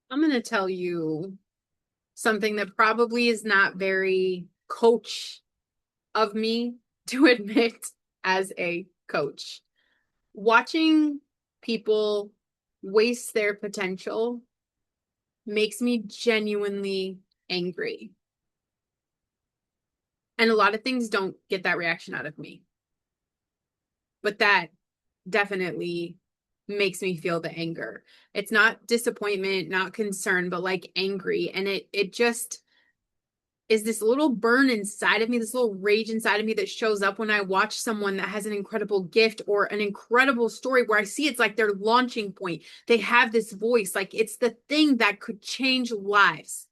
I'm going to tell you something that probably is not very coach of me to admit as a coach. Watching people waste their potential makes me genuinely angry. And a lot of things don't get that reaction out of me. But that definitely makes me feel the anger. It's not disappointment, not concern, but like angry. And it just is this little burn inside of me, this little rage inside of me that shows up when I watch someone that has an incredible gift or an incredible story where I see it's like their launching point. They have this voice, like it's the thing that could change lives.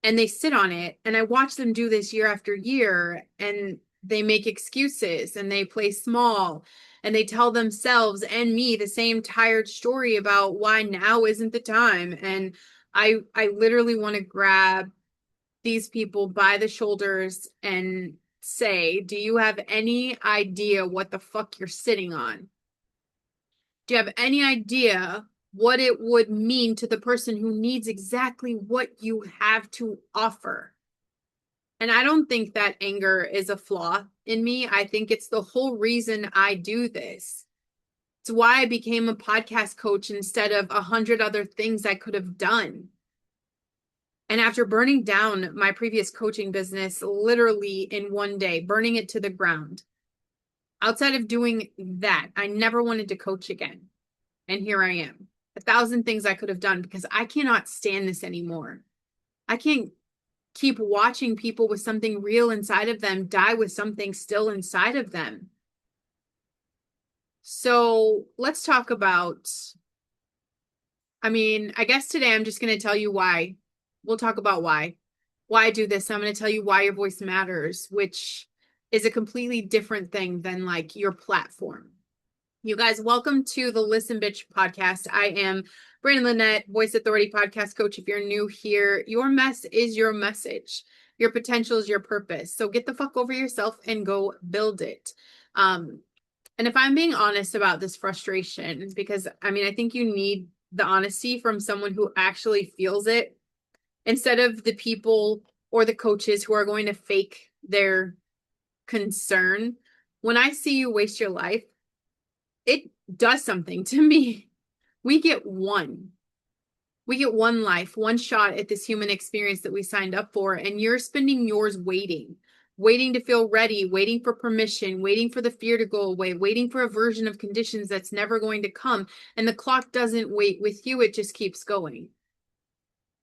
And they sit on it. And I watch them do this year after year, and they make excuses and they play small and they tell themselves and me the same tired story about why now isn't the time. And I literally want to grab these people by the shoulders and say, do you have any idea what the fuck you're sitting on? Do you have any idea what it would mean to the person who needs exactly what you have to offer? And I don't think that anger is a flaw in me. I think it's the whole reason I do this. It's why I became a podcast coach instead of 100 other things I could have done. And after burning down my previous coaching business literally in one day, burning it to the ground, outside of doing that, I never wanted to coach again. And here I am. 1,000 things I could have done because I cannot stand this anymore. I can't keep watching people with something real inside of them die with something still inside of them. So let's talk about, I guess today I'm just going to tell you why. We'll talk about why I do this. I'm going to tell you why your voice matters, which is a completely different thing than like your platform. You guys, welcome to the Listen Bitch podcast. I am Branden Lynette, Voice Authority podcast coach. If you're new here, your mess is your message. Your potential is your purpose. So get the fuck over yourself and go build it. And if I'm being honest about this frustration, because I think you need the honesty from someone who actually feels it instead of the people or the coaches who are going to fake their concern. When I see you waste your life, it does something to me. We get one. We get one life, one shot at this human experience that we signed up for, and you're spending yours waiting to feel ready, waiting for permission, waiting for the fear to go away, waiting for a version of conditions that's never going to come. And the clock doesn't wait with you, it just keeps going.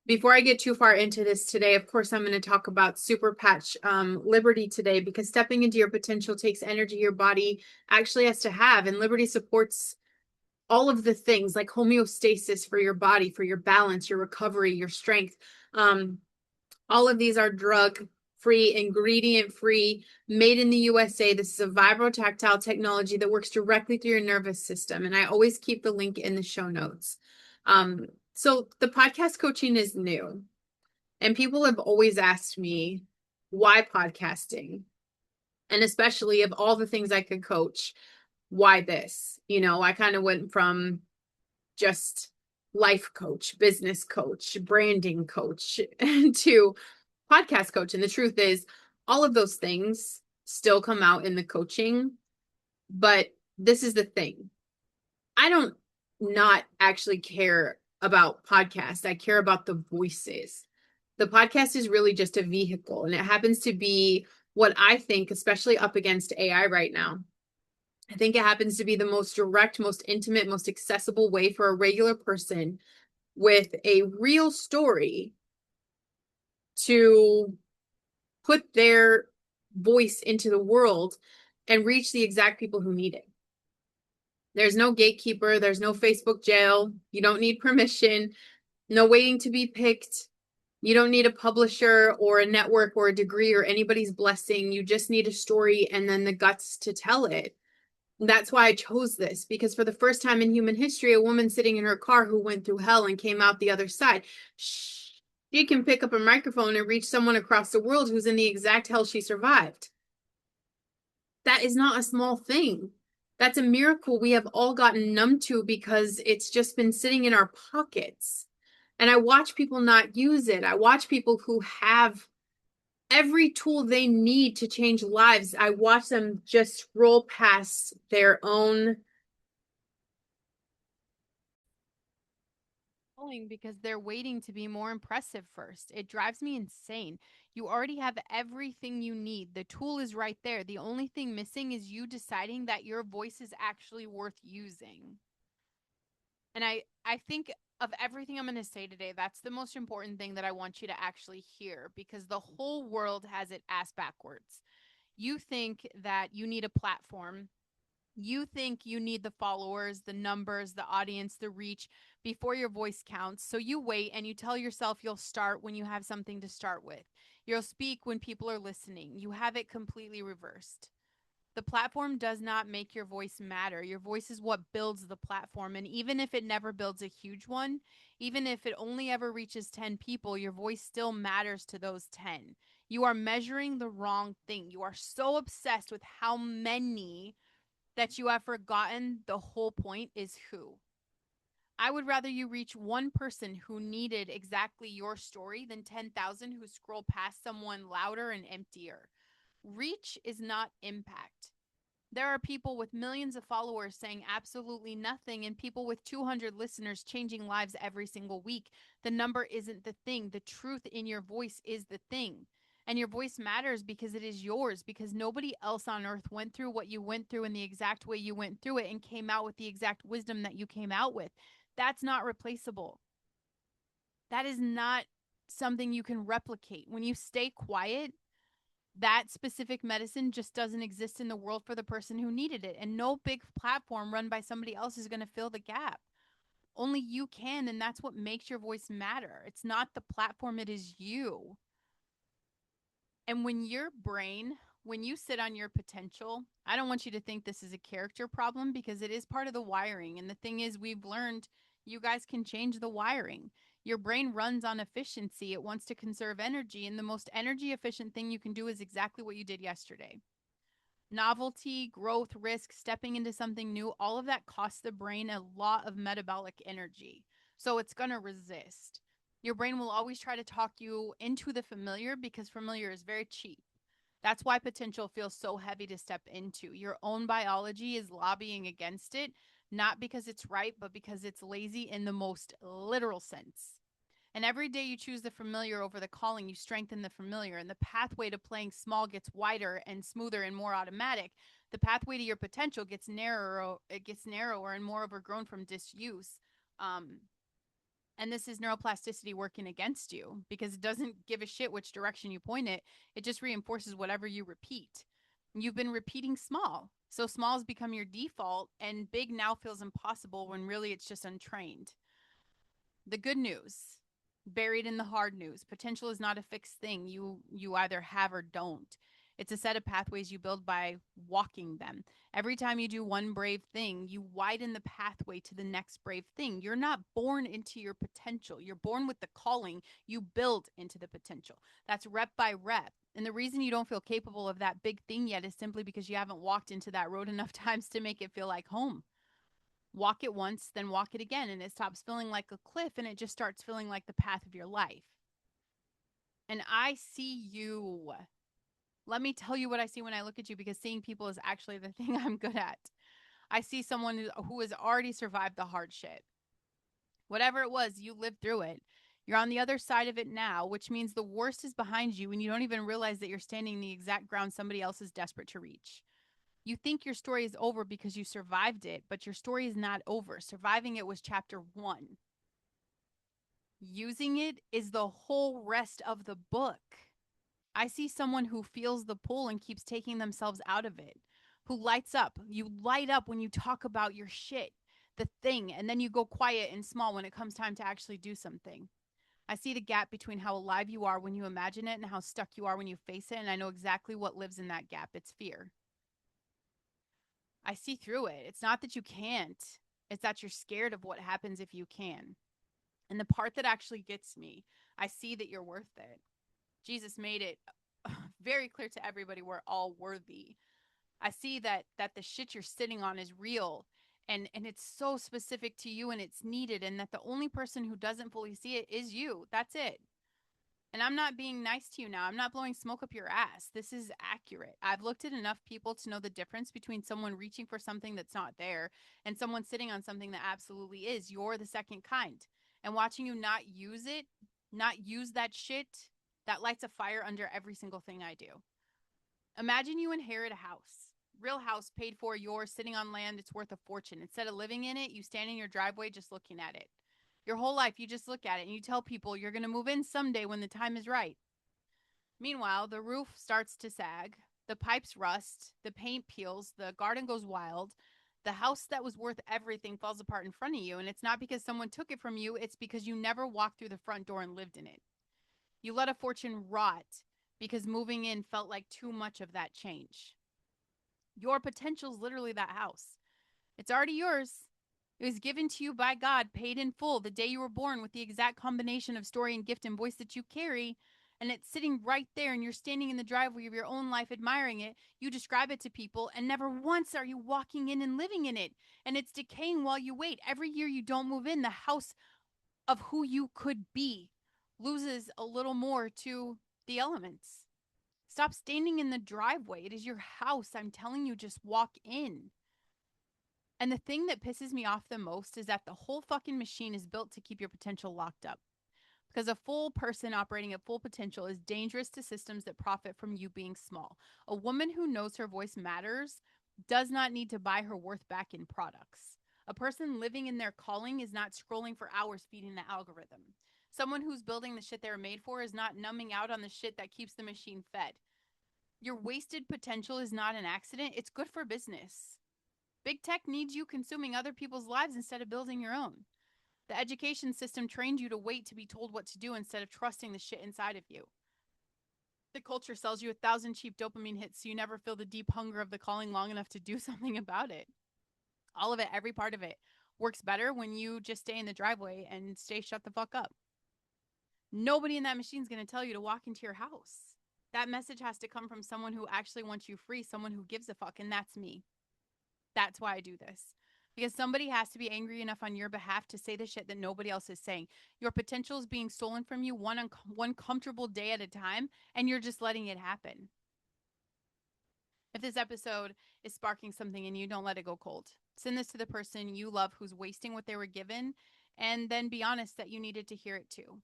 Before I get too far into this today, of course, I'm going to talk about Super Patch Liberty today, because stepping into your potential takes energy your body actually has to have. And Liberty supports all of the things like homeostasis for your body, for your balance, your recovery, your strength. All of these are drug free, ingredient free, made in the USA. This is a vibrotactile technology that works directly through your nervous system. And I always keep the link in the show notes. So the podcast coaching is new, and people have always asked me why podcasting, and especially of all the things I could coach, why this? I kind of went from just life coach, business coach, branding coach to podcast coach. And the truth is, all of those things still come out in the coaching. But this is the thing. I don't not actually care about podcasts. I care about the voices. The podcast is really just a vehicle, and it happens to be what I think, especially up against AI right now. I think it happens to be the most direct, most intimate, most accessible way for a regular person with a real story to put their voice into the world and reach the exact people who need it. There's no gatekeeper. There's no Facebook jail. You don't need permission. No waiting to be picked. You don't need a publisher or a network or a degree or anybody's blessing. You just need a story and then the guts to tell it. That's why I chose this, because for the first time in human history, a woman sitting in her car who went through hell and came out the other side, she can pick up a microphone and reach someone across the world who's in the exact hell she survived. That is not a small thing. That's a miracle we have all gotten numb to because it's just been sitting in our pockets. And I watch people not use it. I watch people who have every tool they need to change lives. I watch them just scroll past their own because they're waiting to be more impressive first. It drives me insane. You already have everything you need. The tool is right there. The only thing missing is you deciding that your voice is actually worth using. And I think of everything I'm going to say today, that's the most important thing that I want you to actually hear, because the whole world has it ass backwards. You think that you need a platform. You think you need the followers, the numbers, the audience, the reach before your voice counts. So you wait and you tell yourself you'll start when you have something to start with. You'll speak when people are listening. You have it completely reversed. The platform does not make your voice matter. Your voice is what builds the platform. And even if it never builds a huge one, even if it only ever reaches 10 people, your voice still matters to those 10. You are measuring the wrong thing. You are so obsessed with how many that you have forgotten the whole point is who. I would rather you reach one person who needed exactly your story than 10,000 who scroll past someone louder and emptier. Reach is not impact. There are people with millions of followers saying absolutely nothing, and people with 200 listeners changing lives every single week. The number isn't the thing. The truth in your voice is the thing. And your voice matters because it is yours, because nobody else on earth went through what you went through in the exact way you went through it and came out with the exact wisdom that you came out with. That's not replaceable. That is not something you can replicate. When you stay quiet, that specific medicine just doesn't exist in the world for the person who needed it. And no big platform run by somebody else is going to fill the gap. Only you can. And that's what makes your voice matter. It's not the platform, it is you. And when your brain, when you sit on your potential, I don't want you to think this is a character problem, because it is part of the wiring. And the thing is, we've learned you guys can change the wiring. Your brain runs on efficiency. It wants to conserve energy. And the most energy efficient thing you can do is exactly what you did yesterday. Novelty, growth, risk, stepping into something new, all of that costs the brain a lot of metabolic energy. So it's going to resist. Your brain will always try to talk you into the familiar because familiar is very cheap. That's why potential feels so heavy to step into. Your own biology is lobbying against it, not because it's right, but because it's lazy in the most literal sense. And every day you choose the familiar over the calling, you strengthen the familiar. And the pathway to playing small gets wider and smoother and more automatic. The pathway to your potential gets narrower, it gets narrower and more overgrown from disuse. Um, and this is neuroplasticity working against you, because it doesn't give a shit which direction you point it. It just reinforces whatever you repeat. You've been repeating small. So small has become your default, and big now feels impossible when really it's just untrained. The good news, buried in the hard news, potential is not a fixed thing you either have or don't. It's a set of pathways you build by walking them. Every time you do one brave thing, you widen the pathway to the next brave thing. You're not born into your potential. You're born with the calling. You build into the potential. That's rep by rep. And the reason you don't feel capable of that big thing yet is simply because you haven't walked into that road enough times to make it feel like home. Walk it once, then walk it again, and it stops feeling like a cliff and it just starts feeling like the path of your life. And I see you. Let me tell you what I see when I look at you, because seeing people is actually the thing I'm good at. I see someone who has already survived the hard shit. Whatever it was, you lived through it. You're on the other side of it now, which means the worst is behind you and you don't even realize that you're standing in the exact ground somebody else is desperate to reach. You think your story is over because you survived it, but your story is not over. Surviving it was chapter one. Using it is the whole rest of the book. I see someone who feels the pull and keeps taking themselves out of it, who lights up. You light up when you talk about your shit, the thing, and then you go quiet and small when it comes time to actually do something. I see the gap between how alive you are when you imagine it and how stuck you are when you face it, and I know exactly what lives in that gap. It's fear. I see through it. It's not that you can't, it's that you're scared of what happens if you can. And the part that actually gets me, I see that you're worth it. Jesus made it very clear to everybody we're all worthy. I see that the shit you're sitting on is real, and it's so specific to you and it's needed, and that the only person who doesn't fully see it is you. That's it. And I'm not being nice to you now. I'm not blowing smoke up your ass. This is accurate. I've looked at enough people to know the difference between someone reaching for something that's not there and someone sitting on something that absolutely is. You're the second kind. And watching you not use it, not use that shit, that lights a fire under every single thing I do. Imagine you inherit a house, real house, paid for, yours, sitting on land. It's worth a fortune. Instead of living in it, you stand in your driveway just looking at it. Your whole life, you just look at it and you tell people you're going to move in someday when the time is right. Meanwhile, the roof starts to sag, the pipes rust, the paint peels, the garden goes wild. The house that was worth everything falls apart in front of you, and it's not because someone took it from you, it's because you never walked through the front door and lived in it. You let a fortune rot because moving in felt like too much of that change. Your potential is literally that house. It's already yours. It was given to you by God, paid in full, the day you were born, with the exact combination of story and gift and voice that you carry. And it's sitting right there, and you're standing in the driveway of your own life admiring it. You describe it to people, and never once are you walking in and living in it. And it's decaying while you wait. Every year you don't move in, the house of who you could be loses a little more to the elements. Stop standing in the driveway. It is your house. I'm telling you, just walk in. And the thing that pisses me off the most is that the whole fucking machine is built to keep your potential locked up. Because a full person operating at full potential is dangerous to systems that profit from you being small. A woman who knows her voice matters does not need to buy her worth back in products. A person living in their calling is not scrolling for hours feeding the algorithm. Someone who's building the shit they were made for is not numbing out on the shit that keeps the machine fed. Your wasted potential is not an accident, it's good for business. Big tech needs you consuming other people's lives instead of building your own. The education system trained you to wait to be told what to do instead of trusting the shit inside of you. The culture sells you 1,000 cheap dopamine hits so you never feel the deep hunger of the calling long enough to do something about it. All of it, every part of it, works better when you just stay in the driveway and stay shut the fuck up. Nobody in that machine is going to tell you to walk into your house. That message has to come from someone who actually wants you free, someone who gives a fuck, and that's me. That's why I do this. Because somebody has to be angry enough on your behalf to say the shit that nobody else is saying. Your potential is being stolen from you one comfortable day at a time, and you're just letting it happen. If this episode is sparking something in you, don't let it go cold. Send this to the person you love who's wasting what they were given, and then be honest that you needed to hear it too.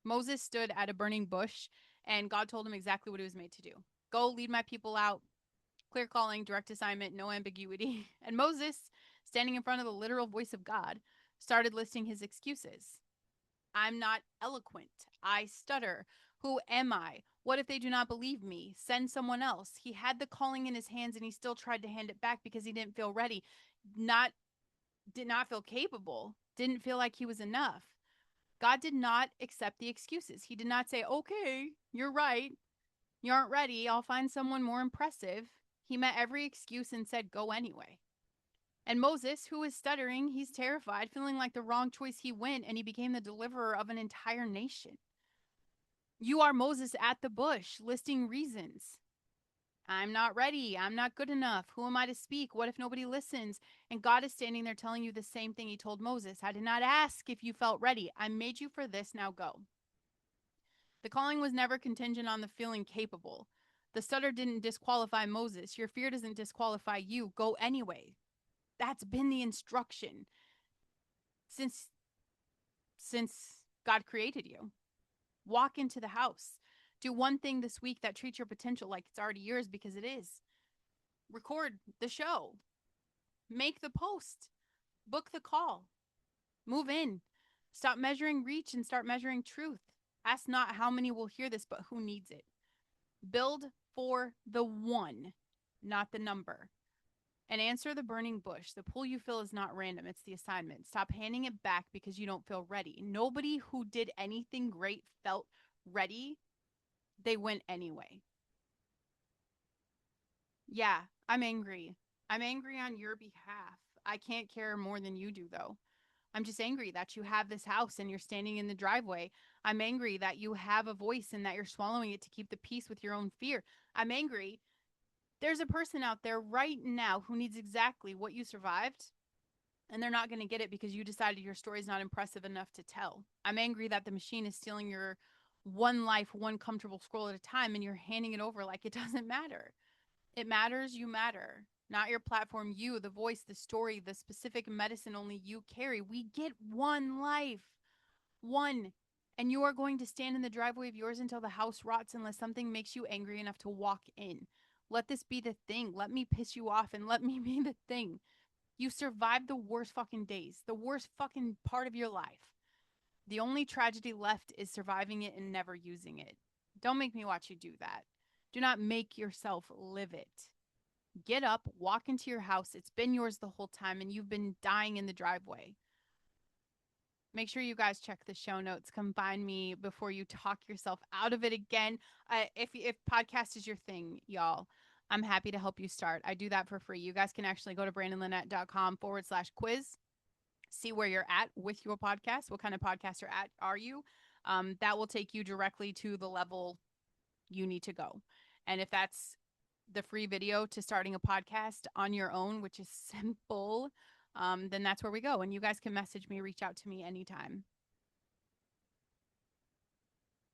Moses stood at a burning bush, and God told him exactly what he was made to do. Go lead my people out. Clear calling, direct assignment, no ambiguity. And Moses, standing in front of the literal voice of God, started listing his excuses. I'm not eloquent. I stutter. Who am I? What if they do not believe me? Send someone else. He had the calling in his hands and he still tried to hand it back because he didn't feel ready. Did not feel capable. Didn't feel like he was enough. God did not accept the excuses. He did not say, "Okay, you're right. You aren't ready. I'll find someone more impressive." He met every excuse and said, "Go anyway." And Moses, who is stuttering, he's terrified, feeling like the wrong choice, he went and he became the deliverer of an entire nation. You are Moses at the bush, listing reasons. I'm not ready. I'm not good enough. Who am I to speak? What if nobody listens? And God is standing there telling you the same thing he told Moses. I did not ask if you felt ready. I made you for this. Now go. The calling was never contingent on the feeling capable. The stutter didn't disqualify Moses. Your fear doesn't disqualify you. Go anyway. That's been the instruction since God created you. Walk into the house. Do one thing this week that treats your potential like it's already yours, because it is. Record the show. Make the post. Book the call. Move in. Stop measuring reach and start measuring truth. Ask not how many will hear this, but who needs it. Build for the one, not the number. And answer the burning bush. The pull you feel is not random, it's the assignment. Stop handing it back because you don't feel ready. Nobody who did anything great felt ready. They went anyway. Yeah, I'm angry. I'm angry on your behalf. I can't care more than you do, though. I'm just angry that you have this house and you're standing in the driveway. I'm angry that you have a voice and that you're swallowing it to keep the peace with your own fear. I'm angry There's a person out there right now who needs exactly what you survived, and they're not going to get it because you decided your story is not impressive enough to tell. I'm angry that the machine is stealing your one life, one comfortable scroll at a time, and you're handing it over like it doesn't matter. It matters, you matter. Not your platform, you, the voice, the story, the specific medicine only you carry. We get one life. One. And you are going to stand in the driveway of yours until the house rots unless something makes you angry enough to walk in. Let this be the thing. Let me piss you off and let me be the thing. You survived the worst fucking days, the worst fucking part of your life. The only tragedy left is surviving it and never using it. Don't make me watch you do that. Do not make yourself live it. Get up, walk into your house. It's been yours the whole time, and you've been dying in the driveway. Make sure you guys check the show notes. Come find me before you talk yourself out of it again. If podcast is your thing, y'all, I'm happy to help you start. I do that for free. You guys can actually go to brandenlynette.com/quiz, see where you're at with your podcast. What kind of podcaster are you? That will take you directly to the level you need to go. And if that's the free video to starting a podcast on your own, which is simple, then that's where we go. And you guys can message me, reach out to me anytime.